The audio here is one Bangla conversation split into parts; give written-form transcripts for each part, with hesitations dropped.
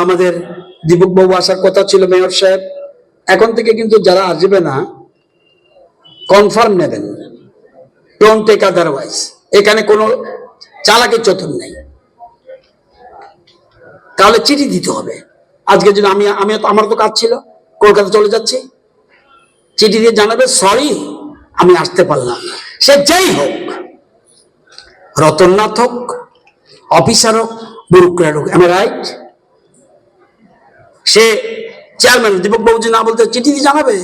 আমাদের দীপক বাবু আসার কথা ছিল, মেয়র সাহেব। এখন থেকে কিন্তু যারা আসবে না কনফার্ম নেবেন, ডোন্ট টেক আদারওয়াইজ। এখানে কোনো চালাকি চতুর নেই। তাহলে চিঠি দিতে হবে। আজকে যদি আমি আমার তো কাজ ছিল, কলকাতা চলে যাচ্ছি, চিঠি দিয়ে জানাবে সরি আমি আসতে পারলাম না। সে যাই হোক, রতননাথ হোক, অফিসার হোক, ব্যুরোক্র্যাট হোক, আমি রাইট? সে চেয়ারম্যান দীপক বাবুজি না বলতে চিঠি দিয়ে জানাবে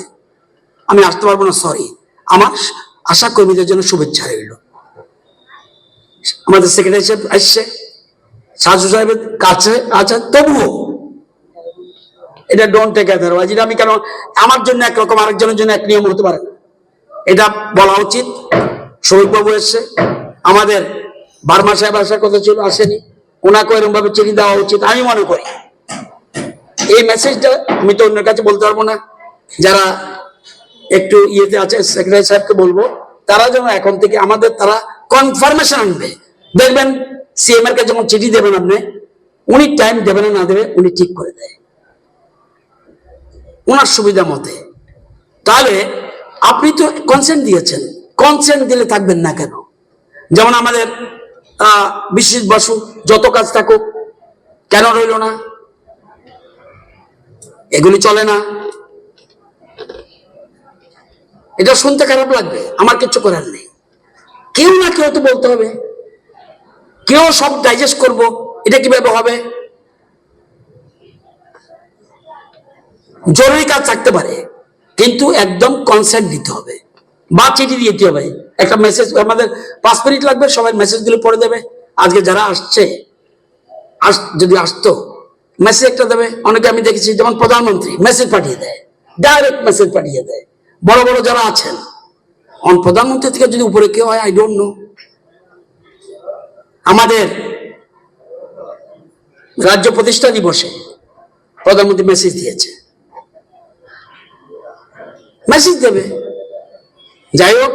আমি আসতে পারবো না, সরি। আমার আশা কর্মীদের জন্য শুভেচ্ছা রইল। আমাদের সেক্রেটারি সাহেব আসছে, সাজু সাহেবের কাছে আছে, তবুও এটা ডোন্ট টেক আদারওয়াইজ। এটা আমি কেন আমার জন্য একরকম আরেকজনের জন্য এক নিয়ম হতে পারে না, এটা বলা উচিত। শহীদ বাবু এসছে, আমাদের বার্মা সাহেব আসার কথা ছিল, আসেনি। ওনাকে এরকম ভাবে চিঠি দেওয়া উচিত আমি মনে করি। এই মেসেজটা আমি তো অন্যের কাছে বলতে পারবো না, যারা একটু ইয়েতে আছে সেক্রেটারি সাহেবকে বলবো, তারা যেন এখন থেকে আমাদের তারা কনফার্মেশন আনবে। দেখবেন সিএম এর কাছে যখন চিঠি দেবেন আপনি, উনি টাইম দেবেন না দেবে উনি ঠিক করে দেয় ওনার সুবিধা মতে। তাহলে আপনি তো কনসেন্ট দিয়েছেন, কনসেন্ট দিলে থাকবেন না কেন? যেমন আমাদের বিশ্বজিৎ বসু যত কাজ থাকুক কেন রইল না? এগুলি চলে না। এটা শুনতে খারাপ লাগবে, আমার কিছু করার নেই। কেউ না কেউ তো বলতে হবে, কেউ সব ডাইজেস্ট করবো, এটা কিভাবে হবে? জরুরি কাজ থাকতে পারে, কিন্তু একদম কনসেন্ট দিতে হবে বা চিঠি দিতে হবে। একটা মেসেজ, আমাদের 5 মিনিট লাগবে, সবাই মেসেজগুলো পড়ে দেবে। আজকে যারা আসছে, যদি আসতো মেসেজ একটা দেবে। অনেকে আমি দেখেছি, যেমন প্রধানমন্ত্রী মেসেজ পাঠিয়ে দেয়, ডাইরেক্ট মেসেজ পাঠিয়ে দেয়। বড় বড় যারা আছেন, প্রধানমন্ত্রী থেকে যদি উপরে কেউ হয় আই ডোন্ট নো। আমাদের রাজ্য প্রতিষ্ঠা দিবসে প্রধানমন্ত্রী মেসেজ দিয়েছে, মেসেজ দেবে। যাই হোক,